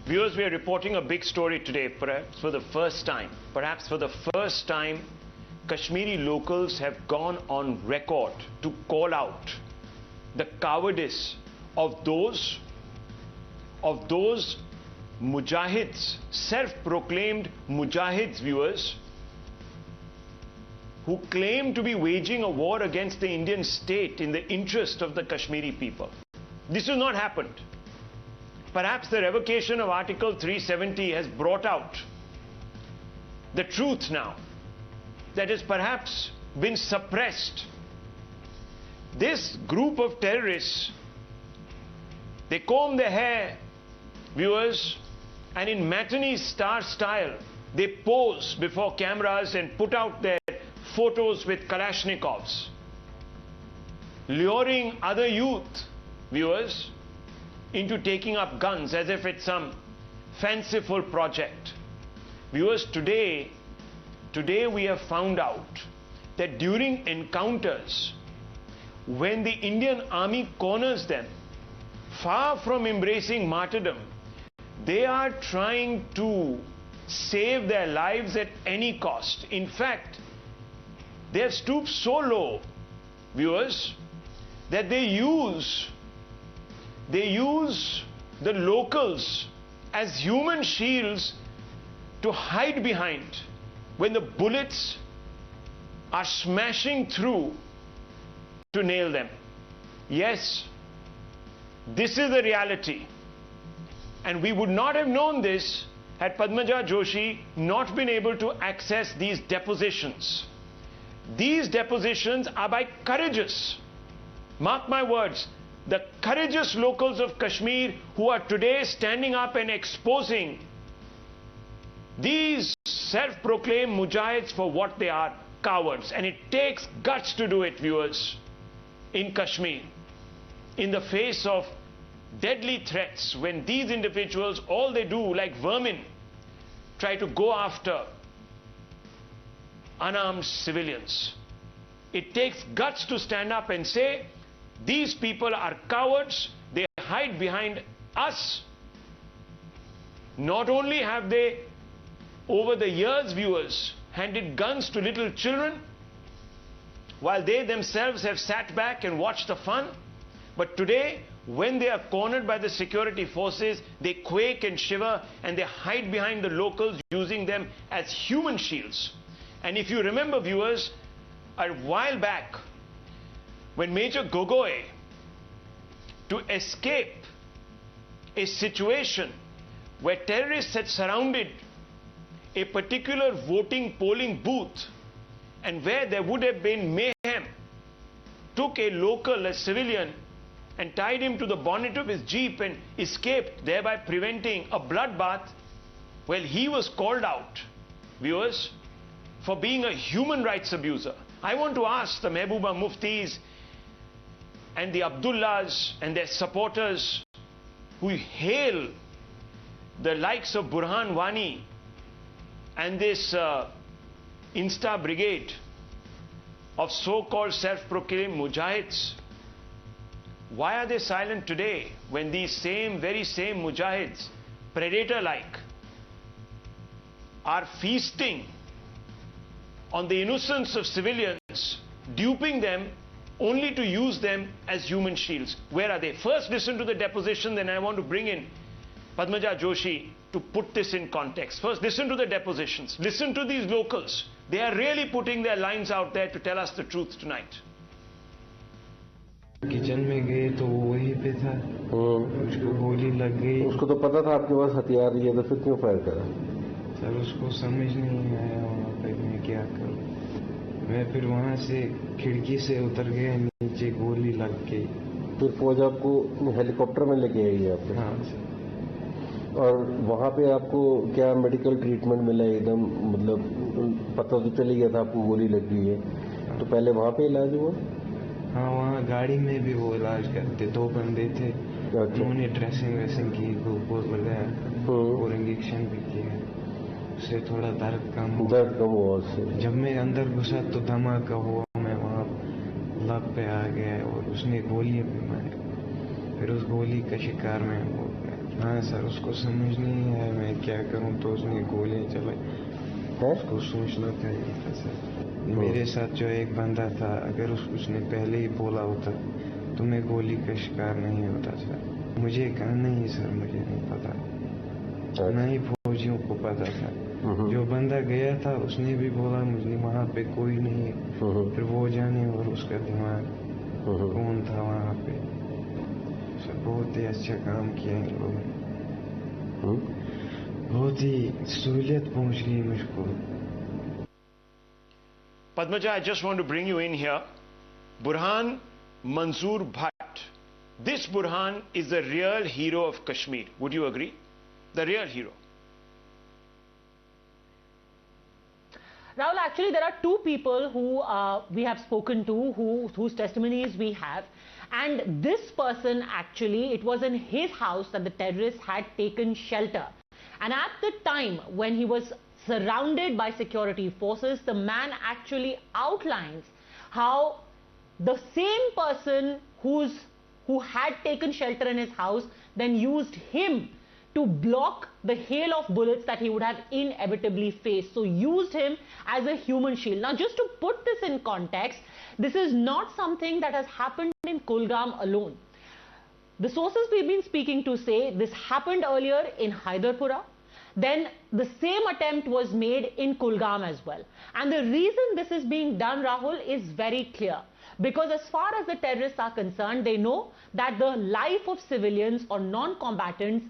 Viewers, we are reporting a big story today, perhaps for the first time. Kashmiri locals have gone on record to call out the cowardice of those Mujahids, self-proclaimed Mujahids, viewers, who claim to be waging a war against the Indian state in the interest of the Kashmiri people. This has not happened. Perhaps the revocation of Article 370 has brought out the truth now that has perhaps been suppressed. This group of terrorists, they comb their hair, viewers, and in matinee star style, they pose before cameras and put out their photos with Kalashnikovs, luring other youth, viewers, into taking up guns as if it's some fanciful project. Viewers, today we have found out that during encounters, when the Indian army corners them, far from embracing martyrdom, they are trying to save their lives at any cost. In fact, they have stooped so low, viewers, that they use the locals as human shields to hide behind when the bullets are smashing through to nail them. Yes, this is the reality. And we would not have known this had Padmaja Joshi not been able to access these depositions. These depositions are by courageous, mark my words, the courageous locals of Kashmir who are today standing up and exposing these self-proclaimed Mujahids for what they are, cowards. And it takes guts to do it, viewers, in Kashmir, in the face of deadly threats, when these individuals, all they do, like vermin, try to go after unarmed civilians. It takes guts to stand up and say, these people are cowards, they hide behind us. Not only have they, over the years, viewers, handed guns to little children, while they themselves have sat back and watched the fun, but today, when they are cornered by the security forces, they quake and shiver and they hide behind the locals, using them as human shields. And if you remember, viewers, a while back, when Major Gogoi, to escape a situation where terrorists had surrounded a particular polling booth and where there would have been mayhem, took a local, a civilian, and tied him to the bonnet of his jeep and escaped, thereby preventing a bloodbath, well, he was called out, viewers, for being a human rights abuser. I want to ask the Mehbooba Muftis and the Abdullahs and their supporters who hail the likes of Burhan Wani and this Insta brigade of so-called self-proclaimed Mujahids, why are they silent today when these very same Mujahids, predator-like, are feasting on the innocence of civilians, duping them only to use them as human shields? Where are they? First, listen to the deposition, then I want to bring in Padmaja Joshi to put this in context. First, listen to the depositions. Listen to these locals. They are really putting their lines out there to tell us the truth tonight. Kitchen में गए तो वो वहीं पे था, उसको गोली लग गई। उसको तो पता था आपके पास हथियार है, तो फिर क्यों फायर करा? सर, उसको समझ नहीं आया वहाँ पे मैं क्या करूँ। मैं फिर वहाँ से खिड़की से उतर गया, नीचे गोली लग गई। फिर फौज आपको हेलीकॉप्टर में लेके आई है आपने? हाँ सर। और वहाँ पे आपको क्या मेडिकल ट्रीटमेंट मिला? एकदम मतलब पता तो चल गया था आपको गोली लग गई है, तो पहले वहाँ पे इलाज हुआ? हाँ, वहाँ गाड़ी में भी वो इलाज करते, दो बंदे थे, उन्होंने ड्रेसिंग वेसिंग की, ग्लूकोज लगाया और इंजेक्शन भी किया, उससे थोड़ा दर्द कम हुआ उससे। जब मैं अंदर घुसा तो धमाका हुआ, मैं वहाँ लब पे आ गया और उसने गोलियां भी मारी, फिर उस गोली का शिकार में हो गया। हाँ सर, उसको समझ नहीं है मैं क्या करूं, तो उसने गोलियां चलाई। उसको सोचना चाहिए था सर। मेरे साथ जो एक बंदा था, अगर उसने पहले ही बोला होता तो मैं गोली का शिकार नहीं होता सर। मुझे कहा नहीं सर, मुझे नहीं पता, ना ही फौजियों को पता था। जो बंदा गया था उसने भी बोला मुझे वहाँ पे कोई नहीं है। फिर वो जाने और उसका दिमाग कौन था वहाँ पे। सर बहुत ही अच्छा काम किया इन लोगों ने, बहुत ही सहूलियत पहुँच गई मुझको। Padmaja, I just want to bring you in here. Burhan Manzoor Bhatt. This Burhan is the real hero of Kashmir. Would you agree? The real hero. Rahul, actually there are two people who we have spoken to, whose testimonies we have. And this person actually, it was in his house that the terrorists had taken shelter. And at the time when he was surrounded by security forces, the man actually outlines how the same person who had taken shelter in his house then used him to block the hail of bullets that he would have inevitably faced. So used him as a human shield. Now just to put this in context, this is not something that has happened in Kulgam alone. The sources we've been speaking to say this happened earlier in Hyderpura. Then the same attempt was made in Kulgam as well. And the reason this is being done, Rahul, is very clear. Because as far as the terrorists are concerned, they know that the life of civilians or non-combatants,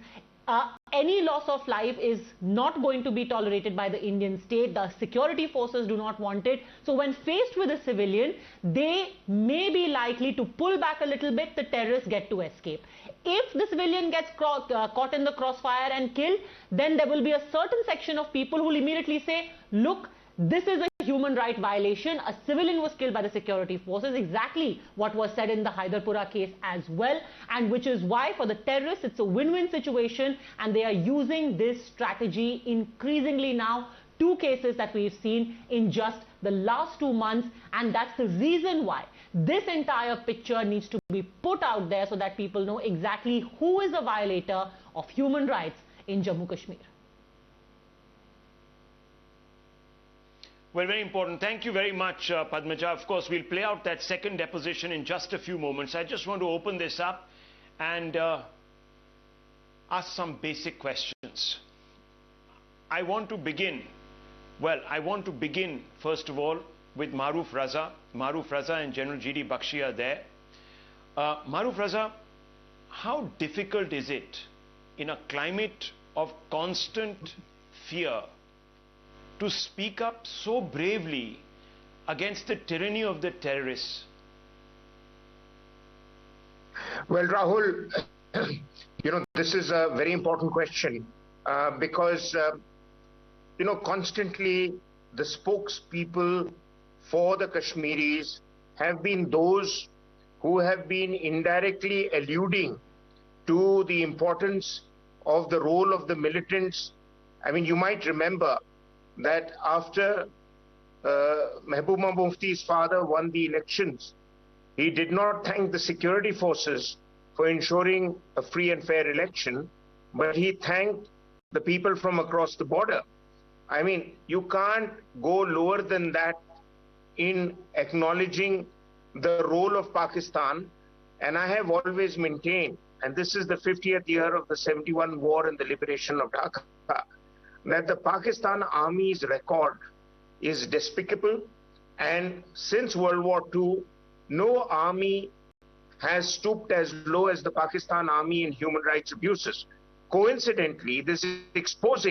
any loss of life is not going to be tolerated by the Indian state. The security forces do not want it. So when faced with a civilian, they may be likely to pull back a little bit. The terrorists get to escape. If the civilian gets caught in the crossfire and killed, then there will be a certain section of people who will immediately say, look, this is a human right violation. A civilian was killed by the security forces, exactly what was said in the Hyderpura case as well, and which is why for the terrorists it's a win-win situation, and they are using this strategy increasingly now. Two cases that we've seen in just the last 2 months, and that's the reason why this entire picture needs to be put out there so that people know exactly who is a violator of human rights in Jammu Kashmir. Well, very important. Thank you very much, Padmaja. Of course, we'll play out that second deposition in just a few moments. I just want to open this up and ask some basic questions. I want to begin first of all with Maruf Raza. Maruf Raza and General G.D. Bakshi are there. Maruf Raza, how difficult is it in a climate of constant fear to speak up so bravely against the tyranny of the terrorists? Well, Rahul, this is a very important question because, constantly the spokespeople for the Kashmiris have been those who have been indirectly alluding to the importance of the role of the militants. I mean, you might remember that after Mehbooba Mufti's father won the elections, he did not thank the security forces for ensuring a free and fair election, but he thanked the people from across the border. I mean, you can't go lower than that in acknowledging the role of Pakistan. And I have always maintained, and this is the 50th year of the 71 war and the liberation of Dhaka, that the Pakistan Army's record is despicable, and since World War II, no army has stooped as low as the Pakistan Army in human rights abuses. Coincidentally, this expose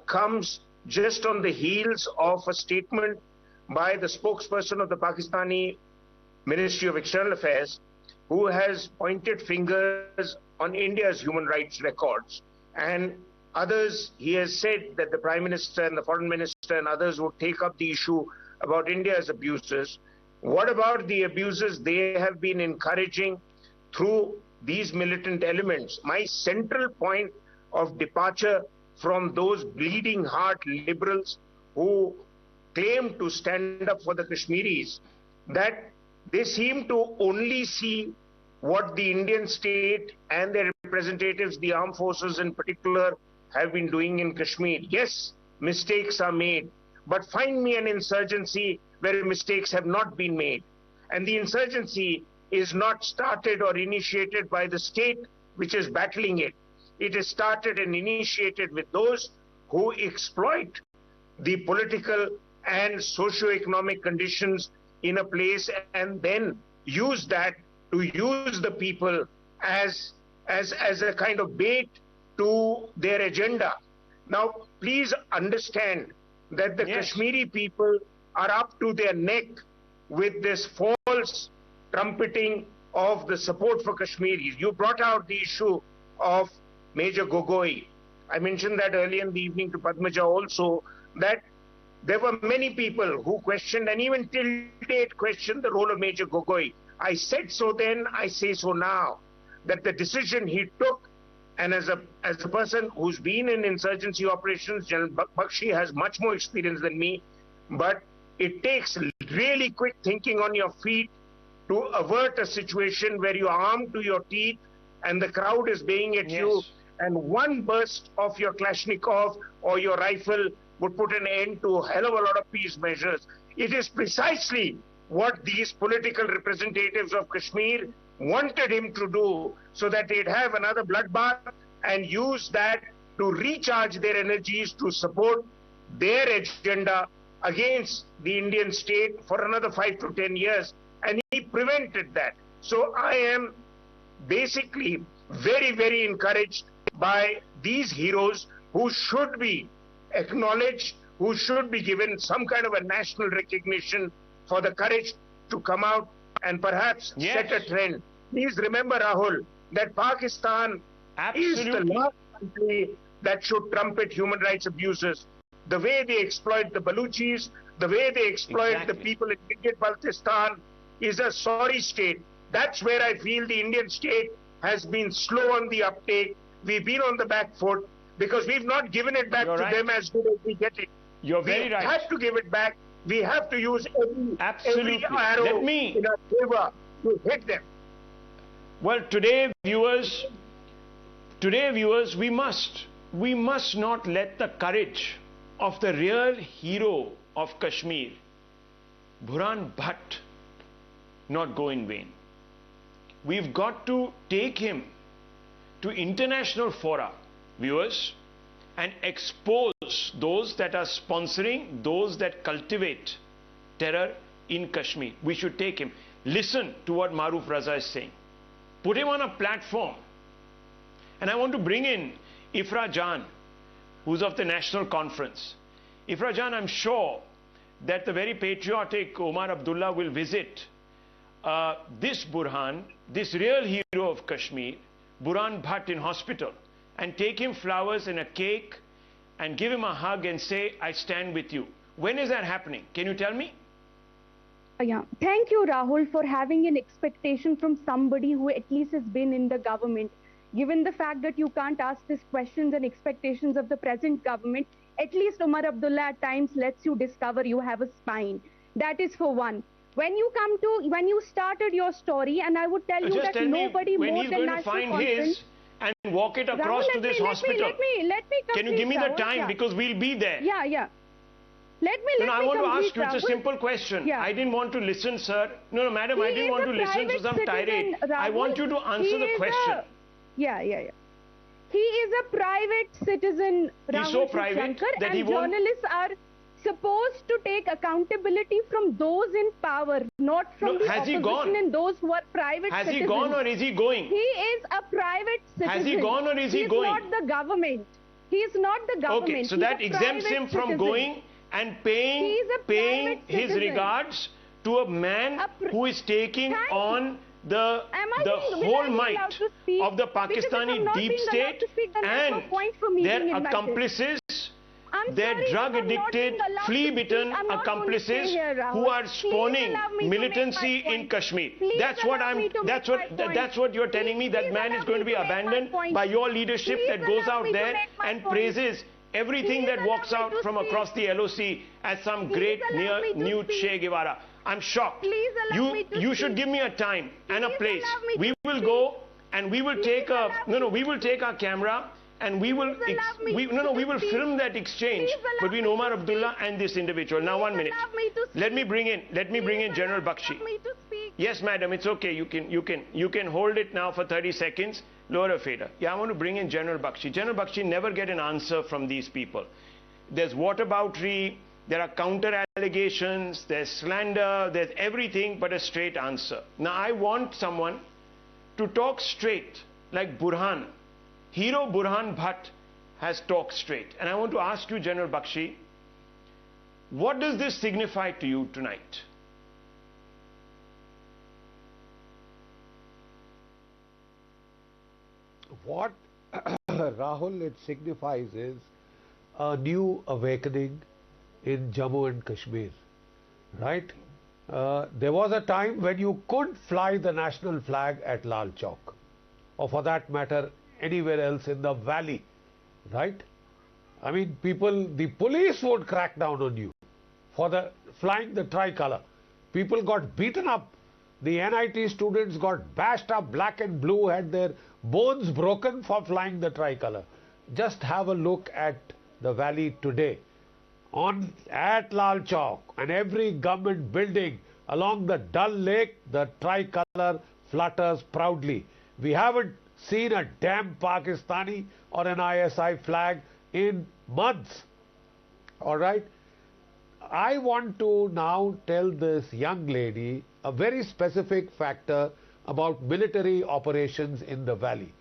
comes just on the heels of a statement by the spokesperson of the Pakistani Ministry of External Affairs, who has pointed fingers on India's human rights records. And others, he has said that the Prime Minister and the Foreign Minister and others would take up the issue about India's abuses. What about the abuses they have been encouraging through these militant elements? My central point of departure from those bleeding heart liberals who claim to stand up for the Kashmiris, that they seem to only see what the Indian state and their representatives, the armed forces in particular, have been doing in Kashmir. Yes, mistakes are made, but find me an insurgency where mistakes have not been made. And the insurgency is not started or initiated by the state which is battling it. It is started and initiated with those who exploit the political and socio-economic conditions in a place and then use that to use the people as a kind of bait to their agenda. Now, please understand that the Kashmiri people are up to their neck with this false trumpeting of the support for Kashmiris. You brought out the issue of Major Gogoi. I mentioned that earlier in the evening to Padmaja also, that there were many people who questioned and even till date questioned the role of Major Gogoi. I said so then, I say so now, that the decision he took, and as a person who's been in insurgency operations, General Bakshi has much more experience than me, but it takes really quick thinking on your feet to avert a situation where you are armed to your teeth and the crowd is baying at you, and one burst of your Kalashnikov or your rifle would put an end to a hell of a lot of peace measures. It is precisely what these political representatives of Kashmir wanted him to do, so that they'd have another bloodbath and use that to recharge their energies to support their agenda against the Indian state for another 5 to 10 years. And he prevented that. So I am basically very, very encouraged by these heroes who should be acknowledged, who should be given some kind of a national recognition for the courage to come out and perhaps set a trend. Please remember, Rahul, that Pakistan is the last country that should trumpet human rights abuses. The way they exploit the Baluchis, the way they exploit the people in Baltistan is a sorry state. That's where I feel the Indian state has been slow on the uptake. We've been on the back foot because we've not given it back to them as good as we get it. You're very right. We have to give it back. We have to use every arrow in our favor to hit them. Well, today, viewers, we must not let the courage of the real hero of Kashmir, Burhan Bhatt, not go in vain. We've got to take him to international fora, viewers, and expose those that are sponsoring, those that cultivate terror in Kashmir. We should take him. Listen to what Maruf Raza is saying. Put him on a platform. And I want to bring in Ifra Jan, who's of the National Conference. Ifra Jan, I'm sure that the very patriotic Omar Abdullah will visit this Burhan, this real hero of Kashmir, Burhan Bhatt, in hospital, and take him flowers and a cake and give him a hug and say, I stand with you. When is that happening? Can you tell me? Yeah. Thank you, Rahul, for having an expectation from somebody who at least has been in the government. Given the fact that you can't ask these questions and expectations of the present government, at least Omar Abdullah at times lets you discover you have a spine. That is for one. When you started your story, and I would tell you that nobody more than National Conference and walk it across to this hospital. Let me Can you give me the time, because we'll be there? Yeah. Let me I want to ask you, it's a simple question. Yeah. I didn't want to listen, sir. No, madam, I didn't want to listen to some tirade. I want you to answer the question. Yeah. He is a private citizen, Rahul Shivshankar, and journalists are supposed to take accountability from those in power, not from the opposition and those who are private citizens. Has he gone or is he going? He is a private citizen. Has he gone or is he going? He is not the government. He is not the government. Okay, so that exempts him from going and paying his regards to a man who is taking on the whole might of the Pakistani deep state and their accomplices, their drug-addicted, flea-bitten accomplices who are spawning militancy in Kashmir. That's what you're telling me. That man is going to be abandoned by your leadership that goes out there and praises everything that walks out from across the LOC as some great new Che Guevara. I'm shocked. Please allow me to You speak. should give me a time and a Please place. allow me We to will speak. go and we will Please take allow me we will take our camera and we will Please allow me to we will speak. film that exchange Please allow between me Omar to Abdullah and this individual. Now, Please 1 minute. allow me to Let me speak. bring in General Please Bakshi. allow me to speak. Yes, madam, it's okay. You can hold it now for 30 seconds. Lower a fader. Yeah, I want to bring in General Bakshi. General Bakshi never get an answer from these people. There's whataboutery, there are counter allegations, there's slander, there's everything but a straight answer. Now, I want someone to talk straight, like Burhan. Hero Burhan Bhatt has talked straight. And I want to ask you, General Bakshi, what does this signify to you tonight? What Rahul, it signifies is a new awakening in Jammu and Kashmir, right? There was a time when you could fly the national flag at Lal Chowk, or for that matter anywhere else in the valley, right? I mean, the police would crack down on you for flying the tricolour. People got beaten up. The NIT students got bashed up, black and blue, had their bones broken for flying the tricolour. Just have a look at the valley today. At Lal Chowk and every government building along the Dal Lake, the tricolour flutters proudly. We haven't seen a damn Pakistani or an ISI flag in months. All right? I want to now tell this young lady a very specific factor about military operations in the valley.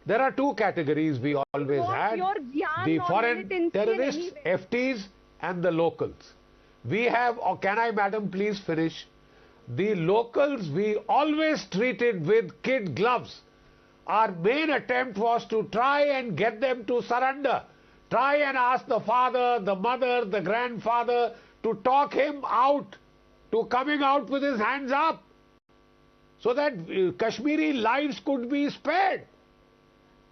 There are two categories we always had: the foreign terrorists, FTs, and the locals. We have, or can I, madam, please finish? The locals we always treated with kid gloves. Our main attempt was to try and get them to surrender. Try and ask the father, the mother, the grandfather to talk him out, to coming out with his hands up, so that Kashmiri lives could be spared.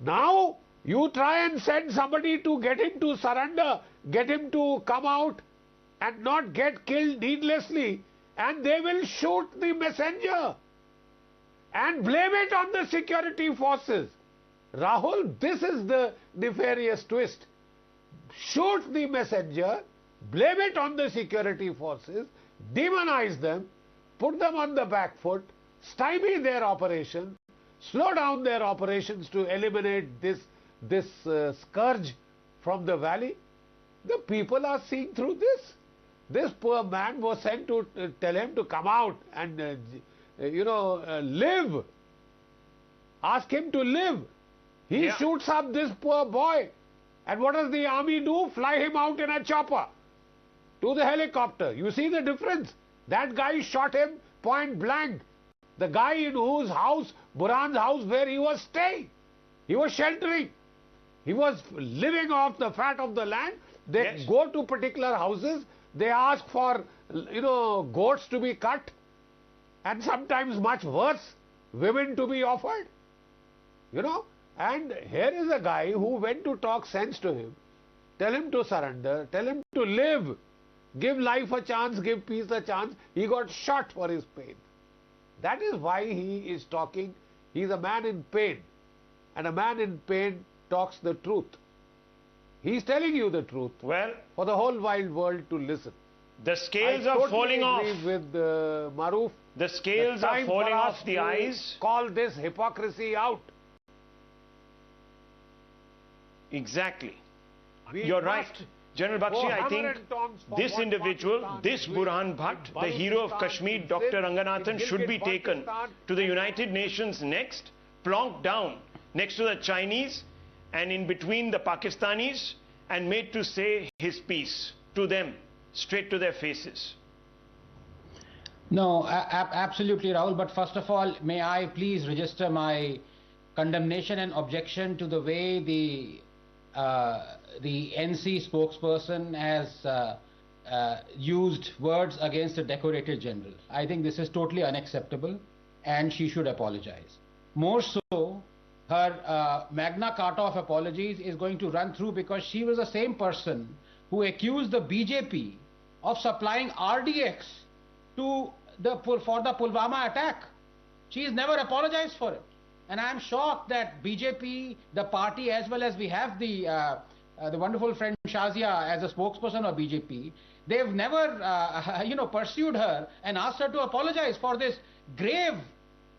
Now, you try and send somebody to get him to surrender, get him to come out and not get killed needlessly, and they will shoot the messenger and blame it on the security forces. Rahul, this is the nefarious twist. Shoot the messenger, blame it on the security forces, demonize them, put them on the back foot, stymie their operation, slow down their operations to eliminate this scourge from the valley. The people are seeing through this. This poor man was sent to tell him to come out and live. Ask him to live. He shoots up this poor boy. And what does the army do? Fly him out in a chopper to the helicopter. You see the difference? That guy shot him point blank. The guy in whose house, Burhan's house, where he was staying, he was sheltering. He was living off the fat of the land. They go to particular houses. They ask for, goats to be cut. And sometimes much worse, women to be offered. And here is a guy who went to talk sense to him, tell him to surrender, tell him to live, give life a chance, give peace a chance. He got shot for his pain. That is why he is talking. He is a man in pain. And a man in pain talks the truth. He is telling you the truth. Well, for the whole wide world to listen. The scales are falling off. I totally agree with Maroof. The scales are falling off the eyes. Call this hypocrisy out. Exactly. You're right. General Bakshi, I think this individual, this Burhan Bhatt, the hero of Kashmir, Dr. Ranganathan, should be taken to the United Nations next, plonked down next to the Chinese and in between the Pakistanis, and made to say his piece to them, straight to their faces. No, absolutely, Rahul. But first of all, may I please register my condemnation and objection to the way the NC spokesperson has used words against a decorated general. I think this is totally unacceptable and she should apologize. More so, her Magna Carta of apologies is going to run through, because she was the same person who accused the BJP of supplying RDX for the Pulwama attack. She has never apologized for it. And I am shocked that BJP, the party, as well as we have the wonderful friend Shazia as a spokesperson of BJP, they've never, pursued her and asked her to apologize for this grave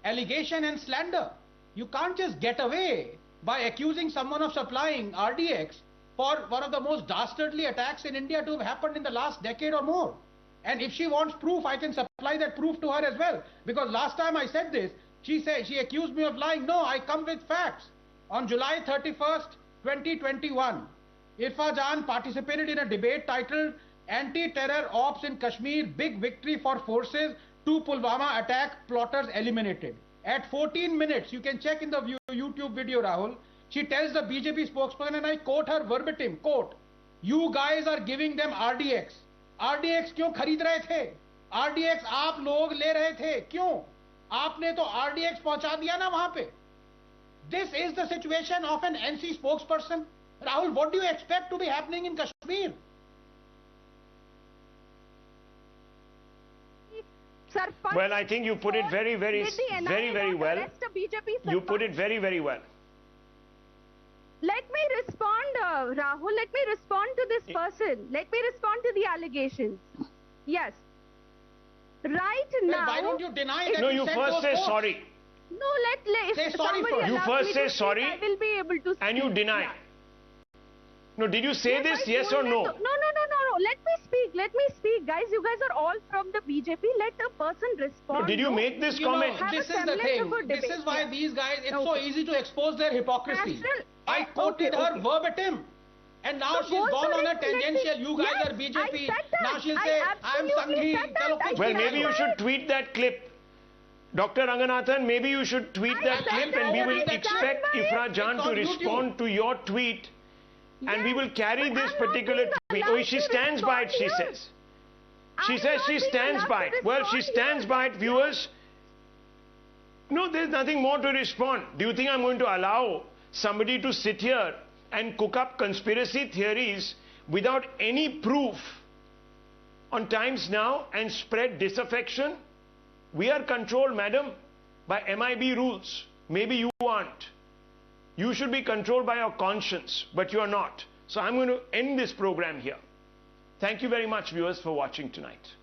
allegation and slander. You can't just get away by accusing someone of supplying RDX for one of the most dastardly attacks in India to have happened in the last decade or more. And if she wants proof, I can supply that proof to her as well. Because last time I said this, she accused me of lying. No, I come with facts. On July 31st, 2021, Irfa Jan participated in a debate titled Anti-Terror Ops in Kashmir, Big Victory for Forces, 2 Pulwama Attack Plotters Eliminated. At 14 minutes, you can check in the YouTube video, Rahul, she tells the BJP spokesperson, and I quote her verbatim, quote, "You guys are giving them RDX. RDX क्यों खरीद रहे थे? RDX आप लोग ले रहे थे. क्यों? आपने तो RDX पहुंचा दिया ना वहां पे." This is the situation of an NC spokesperson. Rahul, what do you expect to be happening in Kashmir? Well, I think you put it very well. You put it very, very well. Let me respond, Rahul. Let me respond to this person. Let me respond to the allegations. Yes. Right now. Why don't you deny that? No, you first say sorry. No, say sorry first. You first say sorry. I will be able to. And you deny. Yeah. No, did you say this? Yes or no? No. Let me speak. Guys, you guys are all from the BJP. Let a person respond. No, did you make this comment? This is the thing. This is why these guys, it's so easy to expose their hypocrisy. I quoted her verbatim. And now she's gone on a tangential. You guys are BJP. Now she'll say, I am Sanghi. Well, maybe you should tweet that clip. Dr. Ranganathan, maybe you should tweet that clip and we will expect Ifra Jan to respond to your tweet. And we will carry this particular tweet. Oh, she stands by it, she says. She says she stands by it. Well, she stands by it, viewers. No, there's nothing more to respond. Do you think I'm going to allow somebody to sit here and cook up conspiracy theories without any proof on Times Now and spread disaffection? We are controlled, madam, by MIB rules. Maybe you aren't. You should be controlled by your conscience, but you are not. So I'm going to end this program here. Thank you very much, viewers, for watching tonight.